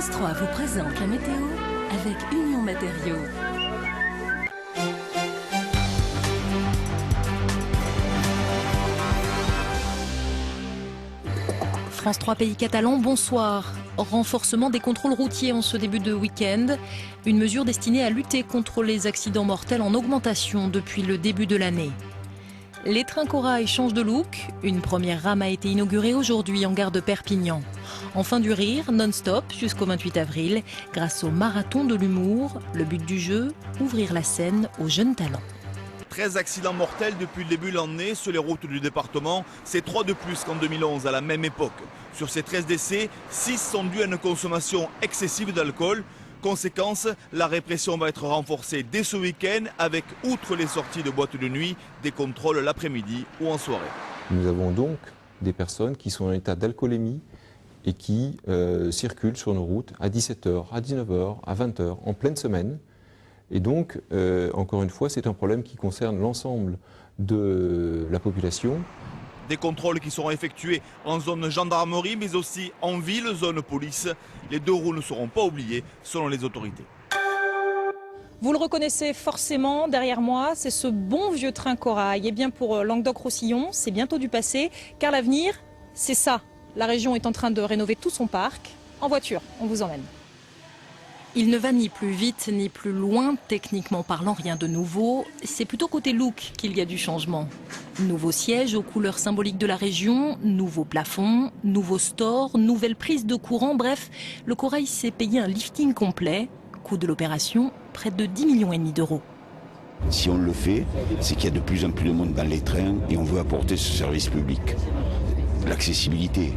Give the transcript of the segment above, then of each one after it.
France 3 vous présente la météo avec Union Matériaux. France 3 Pays Catalan, bonsoir. Renforcement des contrôles routiers en ce début de week-end. Une mesure destinée à lutter contre les accidents mortels en augmentation depuis le début de l'année. Les trains corail changent de look. Une première rame a été inaugurée aujourd'hui en gare de Perpignan. Enfin du rire, non-stop jusqu'au 28 avril, grâce au marathon de l'humour. Le but du jeu, ouvrir la scène aux jeunes talents. 13 accidents mortels depuis le début de l'année sur les routes du département. C'est 3 de plus qu'en 2011 à la même époque. Sur ces 13 décès, 6 sont dus à une consommation excessive d'alcool. Conséquence, la répression va être renforcée dès ce week-end avec, outre les sorties de boîtes de nuit, des contrôles l'après-midi ou en soirée. Nous avons donc des personnes qui sont en état d'alcoolémie et qui circulent sur nos routes à 17h, à 19h, à 20h, en pleine semaine. Et donc, encore une fois, c'est un problème qui concerne l'ensemble de la population. Des contrôles qui seront effectués en zone gendarmerie, mais aussi en ville, zone police. Les 2 roues ne seront pas oubliés, selon les autorités. Vous le reconnaissez forcément, derrière moi, c'est ce bon vieux train corail. Et bien pour Languedoc-Roussillon, c'est bientôt du passé, car l'avenir, c'est ça. La région est en train de rénover tout son parc. En voiture, on vous emmène. Il ne va ni plus vite ni plus loin, techniquement parlant, rien de nouveau. C'est plutôt côté look qu'il y a du changement. Nouveau siège aux couleurs symboliques de la région, nouveau plafond, nouveau store, nouvelle prise de courant. Bref, le corail s'est payé un lifting complet. Coût de l'opération, près de 10,5 millions d'euros. Si on le fait, c'est qu'il y a de plus en plus de monde dans les trains et on veut apporter ce service public. L'accessibilité.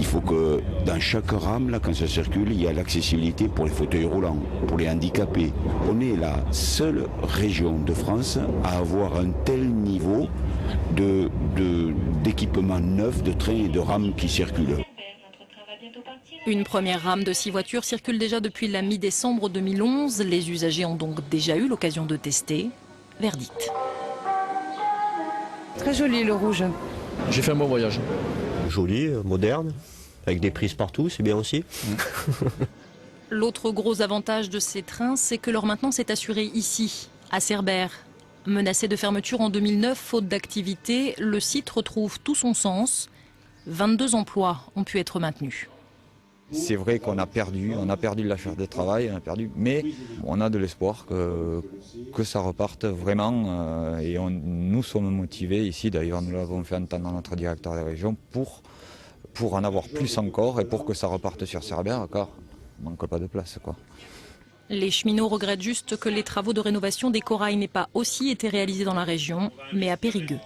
Il faut que dans chaque rame, là, quand ça circule, il y a l'accessibilité pour les fauteuils roulants, pour les handicapés. On est la seule région de France à avoir un tel niveau d'équipement neuf, de trains et de rames qui circulent. Une première rame de 6 voitures circule déjà depuis la mi-décembre 2011. Les usagers ont donc déjà eu l'occasion de tester. Verdict. Très joli le rouge. J'ai fait un bon voyage. Joli, moderne, avec des prises partout, c'est bien aussi. L'autre gros avantage de ces trains, c'est que leur maintenance est assurée ici, à Cerbère. Menacé de fermeture en 2009, faute d'activité, le site retrouve tout son sens. 22 emplois ont pu être maintenus. C'est vrai qu'on a perdu de la charge de travail, mais on a de l'espoir que ça reparte vraiment. Et nous sommes motivés ici, d'ailleurs nous l'avons fait entendre à notre directeur de région, pour en avoir plus encore et pour que ça reparte sur Cerbère, car il ne manque pas de place, quoi. Les cheminots regrettent juste que les travaux de rénovation des corails n'aient pas aussi été réalisés dans la région, mais à Périgueux.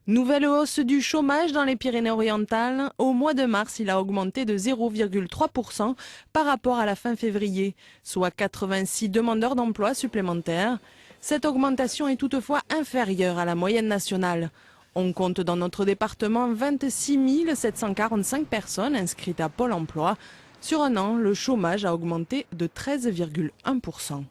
Nouvelle hausse du chômage dans les Pyrénées-Orientales. Au mois de mars, il a augmenté de 0,3% par rapport à la fin février, soit 86 demandeurs d'emploi supplémentaires. Cette augmentation est toutefois inférieure à la moyenne nationale. On compte dans notre département 26 745 personnes inscrites à Pôle emploi. Sur un an, le chômage a augmenté de 13,1%.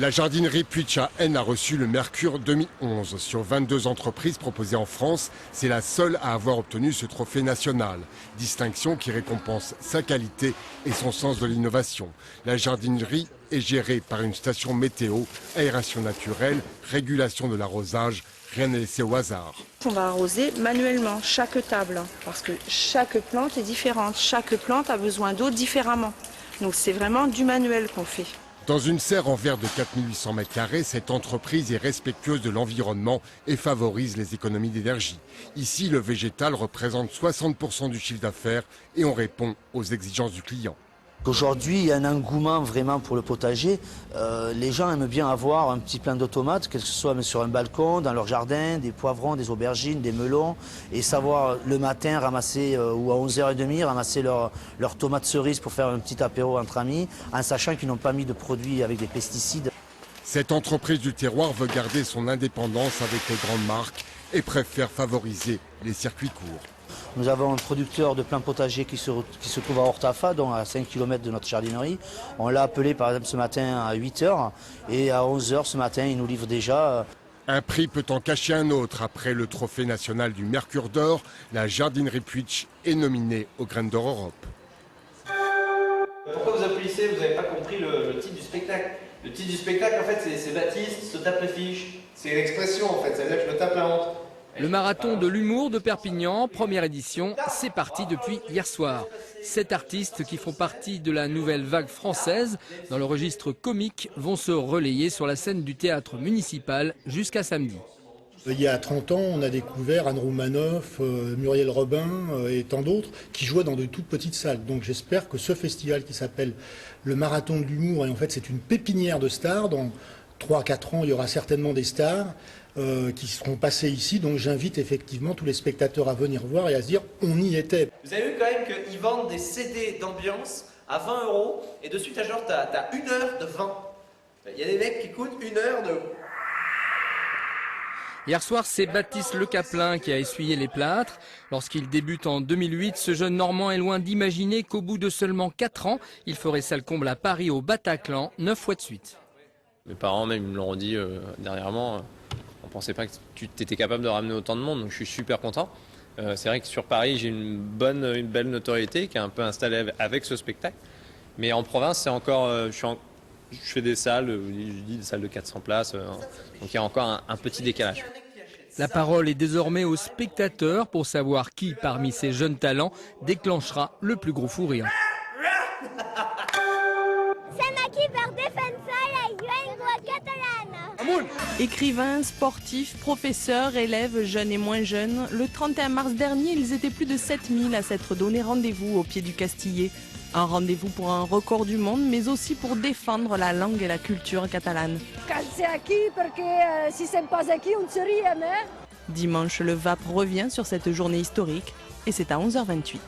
La jardinerie Puig à Aisne a reçu le Mercure 2011. Sur 22 entreprises proposées en France, c'est la seule à avoir obtenu ce trophée national. Distinction qui récompense sa qualité et son sens de l'innovation. La jardinerie est gérée par une station météo, aération naturelle, régulation de l'arrosage. Rien n'est laissé au hasard. On va arroser manuellement chaque table parce que chaque plante est différente. Chaque plante a besoin d'eau différemment. Donc c'est vraiment du manuel qu'on fait. Dans une serre en verre de 4800 m², cette entreprise est respectueuse de l'environnement et favorise les économies d'énergie. Ici, le végétal représente 60% du chiffre d'affaires et on répond aux exigences du client. Aujourd'hui, il y a un engouement vraiment pour le potager. Les gens aiment bien avoir un petit plant de tomates, que ce soit sur un balcon, dans leur jardin, des poivrons, des aubergines, des melons, et savoir le matin ramasser, ou à 11h30, ramasser leurs tomates cerises pour faire un petit apéro entre amis, en sachant qu'ils n'ont pas mis de produits avec des pesticides. Cette entreprise du terroir veut garder son indépendance avec les grandes marques et préfère favoriser les circuits courts. Nous avons un producteur de plants potagers qui se trouve à Hortafa, donc à 5 km de notre jardinerie. On l'a appelé par exemple ce matin à 8h et à 11h ce matin il nous livre déjà Un prix peut en cacher un autre. Après le trophée national du Mercure d'Or, la jardinerie Puitch est nominée aux Graines d'Or Europe. Pourquoi vous applaudissez? Vous n'avez pas compris le titre du spectacle. Le titre du spectacle, en fait, c'est Baptiste se tape les fiches. C'est une expression, en fait, ça veut dire que je me tape la honte. Le marathon de l'humour de Perpignan, première édition, c'est parti depuis hier soir. 7 artistes qui font partie de la nouvelle vague française dans le registre comique vont se relayer sur la scène du théâtre municipal jusqu'à samedi. Il y a 30 ans, on a découvert Anne Roumanoff, Muriel Robin et tant d'autres qui jouaient dans de toutes petites salles. Donc j'espère que ce festival qui s'appelle le Marathon de l'humour, et en fait c'est une pépinière de stars, dans 3-4 ans il y aura certainement des stars qui seront passées ici. Donc j'invite effectivement tous les spectateurs à venir voir et à se dire on y était. Vous avez vu quand même qu'ils vendent des CD d'ambiance à 20 € et de suite à genre t'as 1 heure de vent. Il y a des mecs qui coûtent 1 heure de... Hier soir, c'est Baptiste Le Caplin qui a essuyé les plâtres. Lorsqu'il débute en 2008, ce jeune Normand est loin d'imaginer qu'au bout de seulement 4 ans, il ferait salle comble à Paris au Bataclan, 9 fois de suite. Mes parents même me l'ont dit dernièrement, on ne pensait pas que tu étais capable de ramener autant de monde, donc je suis super content. C'est vrai que sur Paris, j'ai une belle notoriété qui est un peu installée avec ce spectacle. Mais en province, c'est encore... Je fais des salles, je dis des salles de 400 places, donc il y a encore un petit décalage. La parole est désormais aux spectateurs pour savoir qui, parmi ces jeunes talents, déclenchera le plus gros fou rire. Écrivains, sportifs, professeurs, élèves, jeunes et moins jeunes, le 31 mars dernier, ils étaient plus de 7000 à s'être donné rendez-vous au pied du Castillet. Un rendez-vous pour un record du monde, mais aussi pour défendre la langue et la culture catalane. Dimanche, le VAP revient sur cette journée historique et c'est à 11h28.